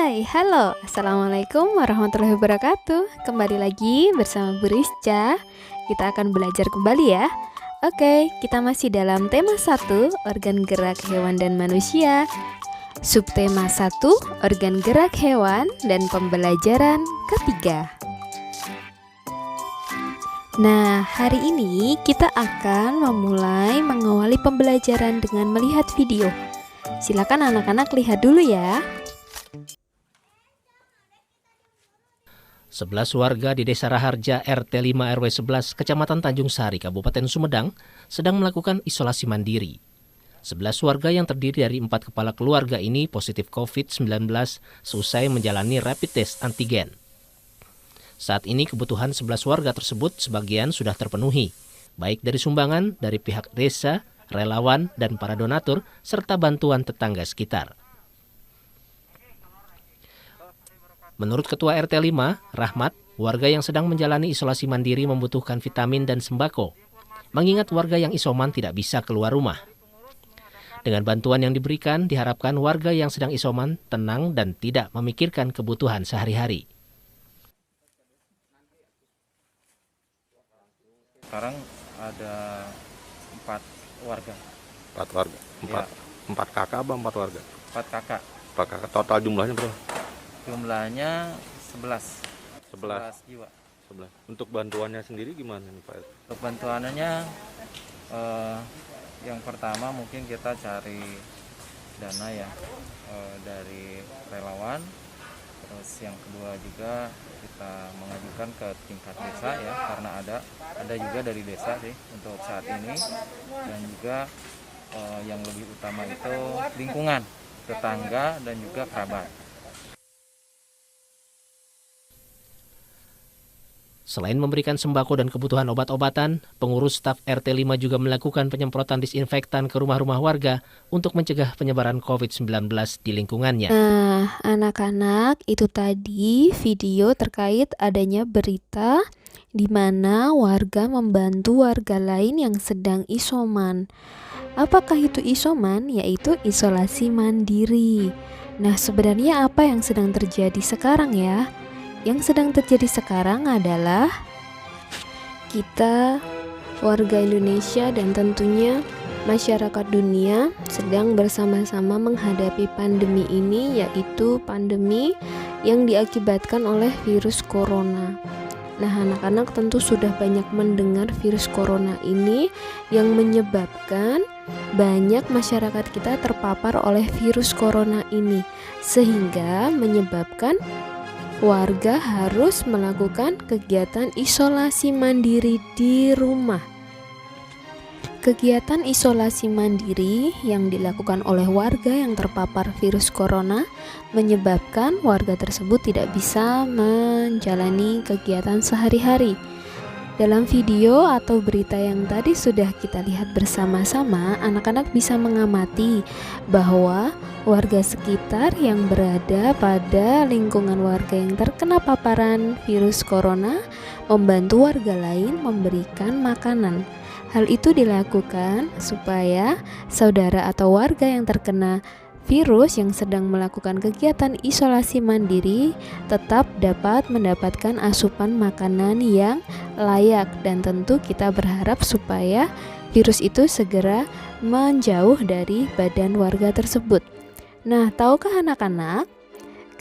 Halo, Assalamualaikum warahmatullahi wabarakatuh. Kembali lagi bersama Bu Rizca. Kita akan belajar kembali ya. Oke, kita masih dalam tema 1, organ gerak hewan dan manusia. Subtema 1, organ gerak hewan dan pembelajaran ketiga. Nah, hari ini kita akan memulai mengawali pembelajaran dengan melihat video. Silakan anak-anak lihat dulu ya. 11 warga di Desa Raharja RT 5 RW 11 Kecamatan Tanjung Sari, Kabupaten Sumedang sedang melakukan isolasi mandiri. 11 warga yang terdiri dari 4 kepala keluarga ini positif COVID-19 seusai menjalani rapid test antigen. Saat ini kebutuhan 11 warga tersebut sebagian sudah terpenuhi, baik dari sumbangan dari pihak desa, relawan, dan para donatur, serta bantuan tetangga sekitar. Menurut Ketua RT 5, Rahmat, warga yang sedang menjalani isolasi mandiri membutuhkan vitamin dan sembako, mengingat warga yang isoman tidak bisa keluar rumah. Dengan bantuan yang diberikan, diharapkan warga yang sedang isoman tenang dan tidak memikirkan kebutuhan sehari-hari. Sekarang ada 4 warga. 4 warga. 4 kakak apa 4 warga? 4 kakak. 4 kakak total jumlahnya berapa? Jumlahnya 11 jiwa. 11. Untuk bantuannya sendiri gimana nih Pak? Untuk bantuannya yang pertama mungkin kita cari dana ya dari relawan. Terus yang kedua juga kita mengajukan ke tingkat desa ya, karena ada juga dari desa sih untuk saat ini, dan juga yang lebih utama itu lingkungan, tetangga dan juga kerabat. Selain memberikan sembako dan kebutuhan obat-obatan, pengurus staf RT 5 juga melakukan penyemprotan disinfektan ke rumah-rumah warga untuk mencegah penyebaran COVID-19 di lingkungannya. Nah, anak-anak, itu tadi video terkait adanya berita di mana warga membantu warga lain yang sedang isoman. Apakah itu isoman? Yaitu isolasi mandiri. Nah, sebenarnya apa yang sedang terjadi sekarang ya? Yang sedang terjadi sekarang adalah kita, warga Indonesia dan tentunya masyarakat dunia sedang bersama-sama menghadapi pandemi ini, yaitu pandemi yang diakibatkan oleh virus corona. Nah, anak-anak tentu sudah banyak mendengar virus corona ini yang menyebabkan banyak masyarakat kita terpapar oleh virus corona ini, sehingga menyebabkan warga harus melakukan kegiatan isolasi mandiri di rumah. Kegiatan isolasi mandiri yang dilakukan oleh warga yang terpapar virus corona menyebabkan warga tersebut tidak bisa menjalani kegiatan sehari-hari. Dalam video atau berita yang tadi sudah kita lihat bersama-sama, anak-anak bisa mengamati bahwa warga sekitar yang berada pada lingkungan warga yang terkena paparan virus corona membantu warga lain memberikan makanan. Hal itu dilakukan supaya saudara atau warga yang terkena virus yang sedang melakukan kegiatan isolasi mandiri tetap dapat mendapatkan asupan makanan yang layak, dan tentu kita berharap supaya virus itu segera menjauh dari badan warga tersebut. Nah, tahukah anak-anak,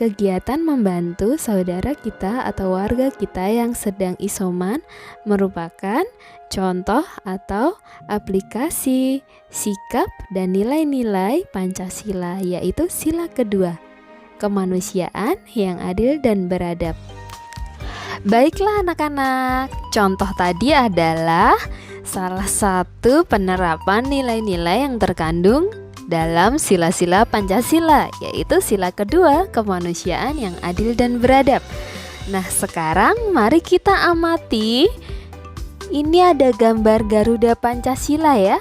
kegiatan membantu saudara kita atau warga kita yang sedang isoman merupakan contoh atau aplikasi sikap dan nilai-nilai Pancasila, yaitu sila kedua, kemanusiaan yang adil dan beradab. Baiklah anak-anak, contoh tadi adalah salah satu penerapan nilai-nilai yang terkandung dalam sila-sila Pancasila, yaitu sila kedua, kemanusiaan yang adil dan beradab. Nah, sekarang mari kita amati. Ini ada gambar Garuda Pancasila ya.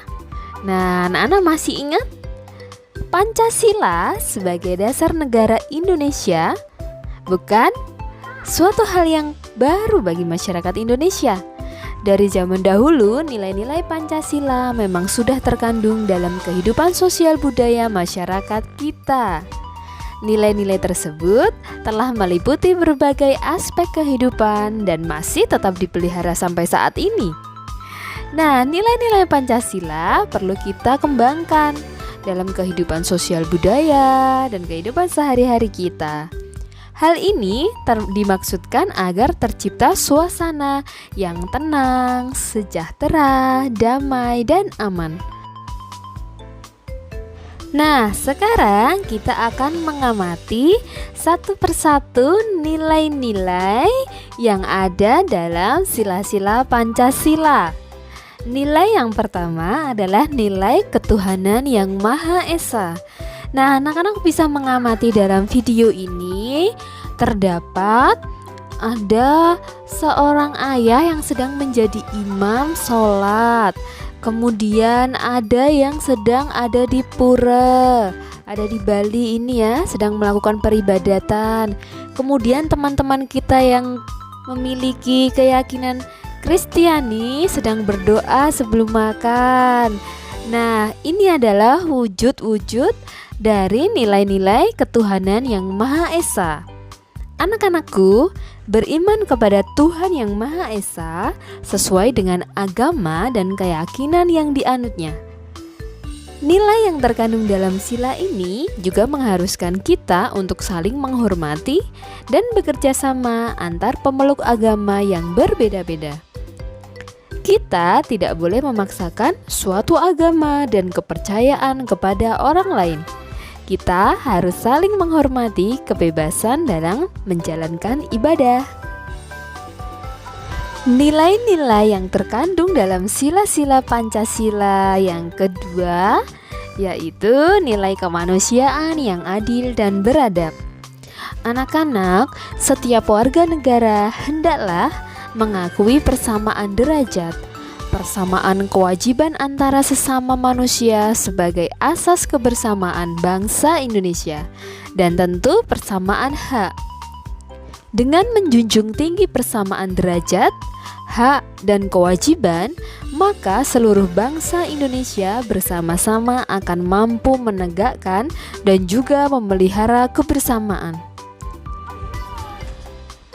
Nah, anak-anak masih ingat? Pancasila sebagai dasar negara Indonesia bukan suatu hal yang baru bagi masyarakat Indonesia. Dari zaman dahulu, nilai-nilai Pancasila memang sudah terkandung dalam kehidupan sosial budaya masyarakat kita. Nilai-nilai tersebut telah meliputi berbagai aspek kehidupan dan masih tetap dipelihara sampai saat ini. Nah, nilai-nilai Pancasila perlu kita kembangkan dalam kehidupan sosial budaya dan kehidupan sehari-hari kita. Hal ini dimaksudkan agar tercipta suasana yang tenang, sejahtera, damai, dan aman. Nah, sekarang kita akan mengamati satu persatu nilai-nilai yang ada dalam sila-sila Pancasila. Nilai yang pertama adalah nilai ketuhanan yang Maha Esa. Nah, anak-anak bisa mengamati dalam video ini terdapat ada seorang ayah yang sedang menjadi imam sholat. Kemudian ada yang sedang ada di pura, ada di Bali ini ya, sedang melakukan peribadatan. Kemudian teman-teman kita yang memiliki keyakinan Kristiani sedang berdoa sebelum makan. Nah, ini adalah wujud-wujud dari nilai-nilai ketuhanan yang Maha Esa. Anak-anakku, beriman kepada Tuhan yang Maha Esa sesuai dengan agama dan keyakinan yang dianutnya. Nilai yang terkandung dalam sila ini juga mengharuskan kita untuk saling menghormati dan bekerja sama antar pemeluk agama yang berbeda-beda. Kita tidak boleh memaksakan suatu agama dan kepercayaan kepada orang lain. Kita harus saling menghormati kebebasan dalam menjalankan ibadah. Nilai-nilai yang terkandung dalam sila-sila Pancasila yang kedua yaitu nilai kemanusiaan yang adil dan beradab. Anak-anak, setiap warga negara hendaklah mengakui persamaan derajat, persamaan kewajiban antara sesama manusia sebagai asas kebersamaan bangsa Indonesia, dan tentu persamaan hak. Dengan menjunjung tinggi persamaan derajat, hak, dan kewajiban, maka seluruh bangsa Indonesia bersama-sama akan mampu menegakkan dan juga memelihara kebersamaan.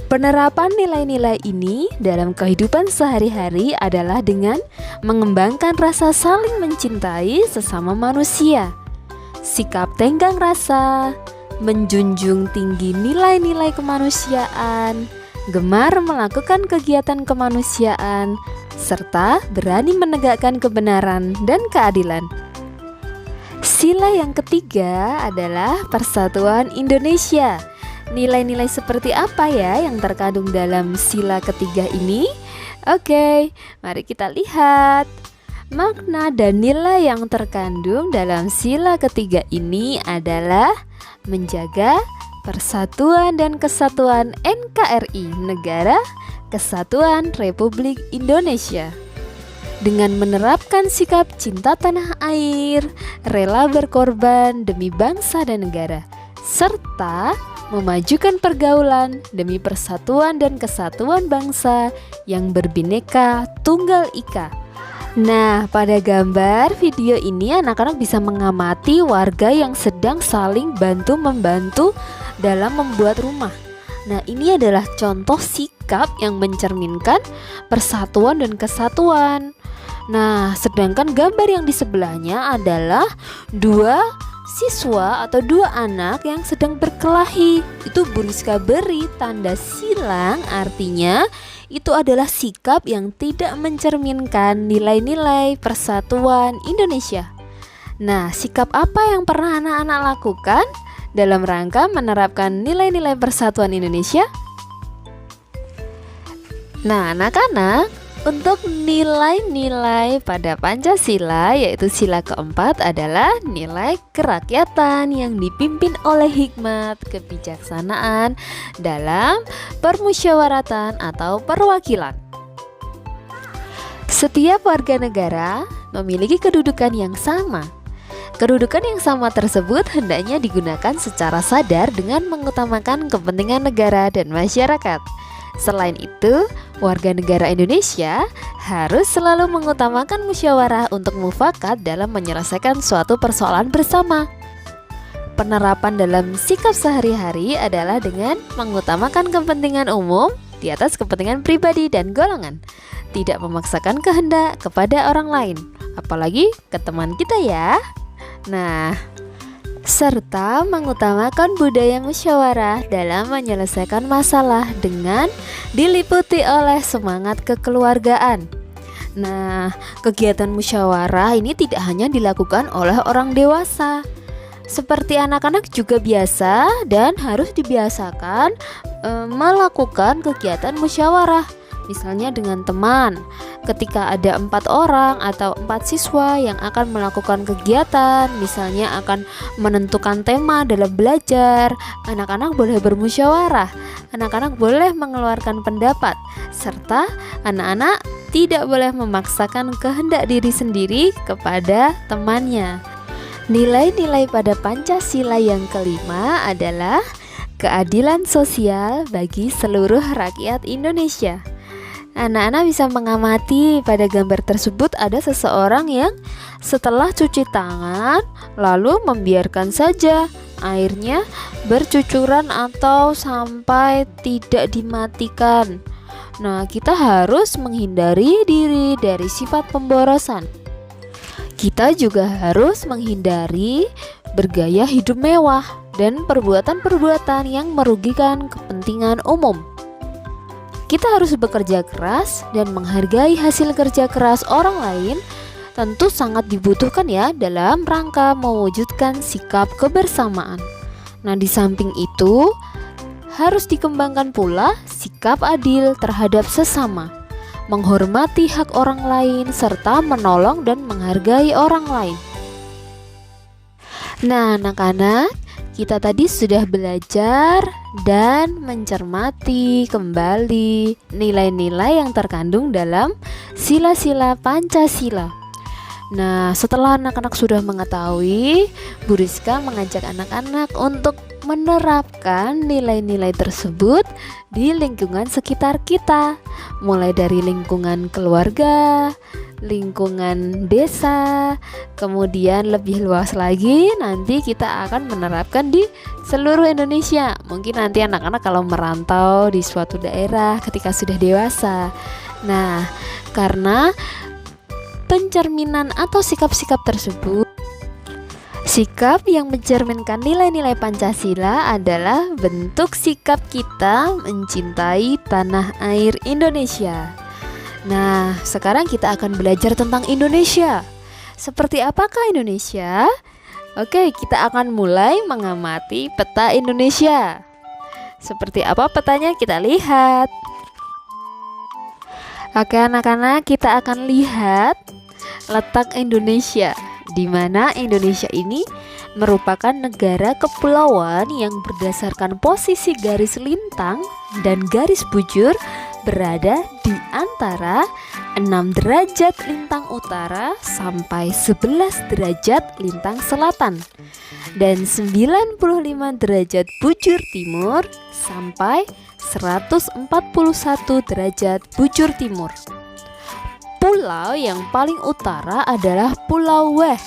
Penerapan nilai-nilai ini dalam kehidupan sehari-hari adalah dengan mengembangkan rasa saling mencintai sesama manusia, sikap tenggang rasa, menjunjung tinggi nilai-nilai kemanusiaan, gemar melakukan kegiatan kemanusiaan, serta berani menegakkan kebenaran dan keadilan. Sila yang ketiga adalah Persatuan Indonesia. Nilai-nilai seperti apa ya yang terkandung dalam sila ketiga ini? Oke, mari kita lihat. Makna dan nilai yang terkandung dalam sila ketiga ini adalah menjaga persatuan dan kesatuan NKRI, Negara Kesatuan Republik Indonesia. Dengan menerapkan sikap cinta tanah air, rela berkorban demi bangsa dan negara, serta memajukan pergaulan demi persatuan dan kesatuan bangsa yang berbineka tunggal ika. Nah, pada gambar video ini anak-anak bisa mengamati warga yang sedang saling bantu-membantu dalam membuat rumah. Nah, ini adalah contoh sikap yang mencerminkan persatuan dan kesatuan. Nah, sedangkan gambar yang di sebelahnya adalah dua siswa atau dua anak yang sedang berkelahi. Itu buriska beri, tanda silang, artinya itu adalah sikap yang tidak mencerminkan nilai-nilai persatuan Indonesia. Nah, sikap apa yang pernah anak-anak lakukan dalam rangka menerapkan nilai-nilai persatuan Indonesia? Nah, anak-anak, untuk nilai-nilai pada Pancasila, yaitu sila keempat adalah nilai kerakyatan yang dipimpin oleh hikmat kebijaksanaan dalam permusyawaratan atau perwakilan. Setiap warga negara memiliki kedudukan yang sama. Kedudukan yang sama tersebut hendaknya digunakan secara sadar dengan mengutamakan kepentingan negara dan masyarakat. Selain itu, warga negara Indonesia harus selalu mengutamakan musyawarah untuk mufakat dalam menyelesaikan suatu persoalan bersama. Penerapan dalam sikap sehari-hari adalah dengan mengutamakan kepentingan umum di atas kepentingan pribadi dan golongan, tidak memaksakan kehendak kepada orang lain, apalagi ke teman kita ya. Nah, serta mengutamakan budaya musyawarah dalam menyelesaikan masalah dengan diliputi oleh semangat kekeluargaan. Nah, kegiatan musyawarah ini tidak hanya dilakukan oleh orang dewasa, seperti anak-anak juga biasa dan harus dibiasakan melakukan kegiatan musyawarah. Misalnya dengan teman, ketika ada 4 orang atau 4 siswa yang akan melakukan kegiatan, misalnya akan menentukan tema dalam belajar, anak-anak boleh bermusyawarah, anak-anak boleh mengeluarkan pendapat, serta anak-anak tidak boleh memaksakan kehendak diri sendiri kepada temannya. Nilai-nilai pada Pancasila yang kelima adalah keadilan sosial bagi seluruh rakyat Indonesia. Anak-anak bisa mengamati pada gambar tersebut ada seseorang yang setelah cuci tangan lalu membiarkan saja airnya bercucuran atau sampai tidak dimatikan. Nah, kita harus menghindari diri dari sifat pemborosan. Kita juga harus menghindari bergaya hidup mewah dan perbuatan-perbuatan yang merugikan kepentingan umum. Kita harus bekerja keras dan menghargai hasil kerja keras orang lain, tentu sangat dibutuhkan ya dalam rangka mewujudkan sikap kebersamaan. Nah, di samping itu harus dikembangkan pula sikap adil terhadap sesama, menghormati hak orang lain, serta menolong dan menghargai orang lain. Nah, anak-anak, kita tadi sudah belajar dan mencermati kembali nilai-nilai yang terkandung dalam sila-sila Pancasila. Nah, setelah anak-anak sudah mengetahui, Bu Rizka mengajak anak-anak untuk menerapkan nilai-nilai tersebut di lingkungan sekitar kita, mulai dari lingkungan keluarga, lingkungan desa, kemudian lebih luas lagi nanti kita akan menerapkan di seluruh Indonesia. Mungkin nanti anak-anak kalau merantau di suatu daerah ketika sudah dewasa. Nah, karena pencerminan atau sikap-sikap tersebut, sikap yang mencerminkan nilai-nilai Pancasila adalah bentuk sikap kita mencintai tanah air Indonesia. Nah, sekarang kita akan belajar tentang Indonesia. Seperti apakah Indonesia? Oke, kita akan mulai mengamati peta Indonesia. Seperti apa petanya? Kita lihat. Oke, anak-anak, kita akan lihat letak Indonesia, di mana Indonesia ini merupakan negara kepulauan yang berdasarkan posisi garis lintang dan garis bujur berada di antara 6 derajat lintang utara sampai 11 derajat lintang selatan dan 95 derajat bujur timur sampai 141 derajat bujur timur. Pulau yang paling utara adalah Pulau Weh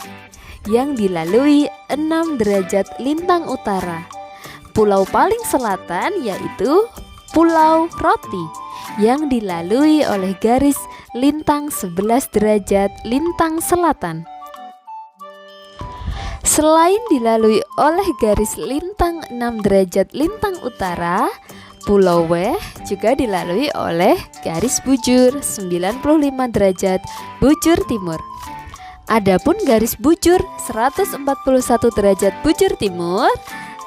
yang dilalui 6 derajat lintang utara. Pulau paling selatan yaitu Pulau Roti yang dilalui oleh garis lintang 11 derajat lintang selatan. Selain dilalui oleh garis lintang 6 derajat lintang utara, Pulau Weh juga dilalui oleh garis bujur 95 derajat bujur timur. Adapun garis bujur 141 derajat bujur timur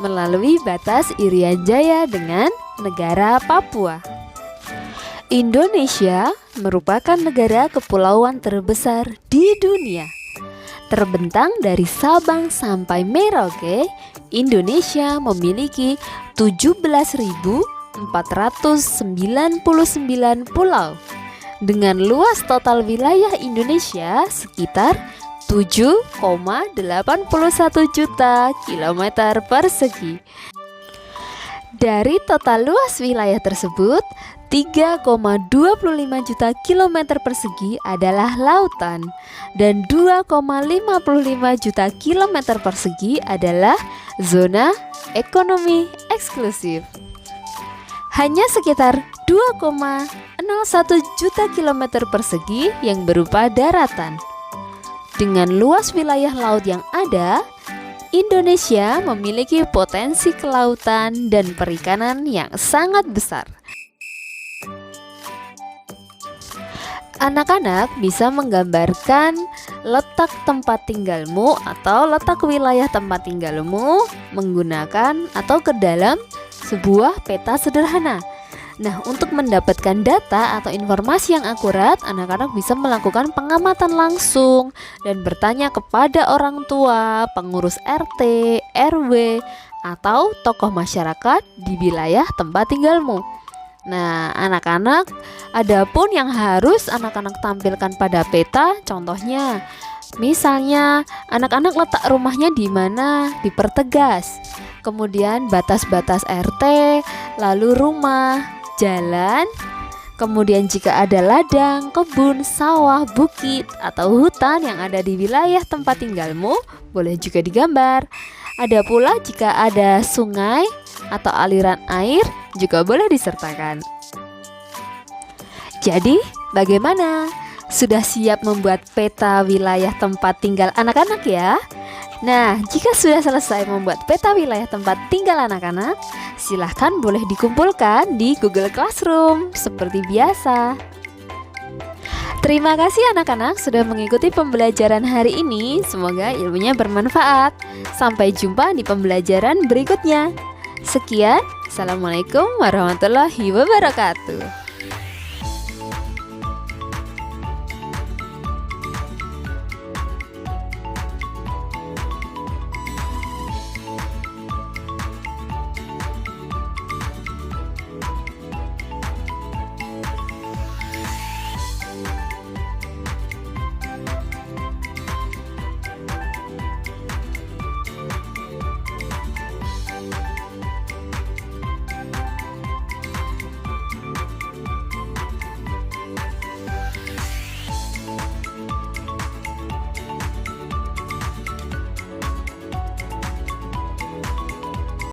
melalui batas Irian Jaya dengan negara Papua. Indonesia merupakan negara kepulauan terbesar di dunia. Terbentang dari Sabang sampai Merauke, Indonesia memiliki 17.499 pulau dengan luas total wilayah Indonesia sekitar 7,81 juta kilometer persegi. Dari total luas wilayah tersebut, 3,25 juta kilometer persegi adalah lautan dan 2,55 juta kilometer persegi adalah zona ekonomi eksklusif. Hanya sekitar 2,01 juta kilometer persegi yang berupa daratan. Dengan luas wilayah laut yang ada, Indonesia memiliki potensi kelautan dan perikanan yang sangat besar. Anak-anak bisa menggambarkan letak tempat tinggalmu atau letak wilayah tempat tinggalmu menggunakan atau ke dalam sebuah peta sederhana. Nah, untuk mendapatkan data atau informasi yang akurat, anak-anak bisa melakukan pengamatan langsung dan bertanya kepada orang tua, pengurus RT, RW, atau tokoh masyarakat di wilayah tempat tinggalmu. Nah, anak-anak, adapun yang harus anak-anak tampilkan pada peta, contohnya, misalnya anak-anak letak rumahnya di mana, dipertegas. Kemudian batas-batas RT, lalu rumah, jalan, kemudian jika ada ladang, kebun, sawah, bukit, atau hutan yang ada di wilayah tempat tinggalmu, boleh juga digambar. Ada pula jika ada sungai atau aliran air, juga boleh disertakan. Jadi, bagaimana? Sudah siap membuat peta wilayah tempat tinggal anak-anak ya? Nah, jika sudah selesai membuat peta wilayah tempat tinggal anak-anak, silahkan boleh dikumpulkan di Google Classroom seperti biasa. Terima kasih anak-anak sudah mengikuti pembelajaran hari ini. Semoga ilmunya bermanfaat. Sampai jumpa di pembelajaran berikutnya. Sekian, Assalamualaikum warahmatullahi wabarakatuh.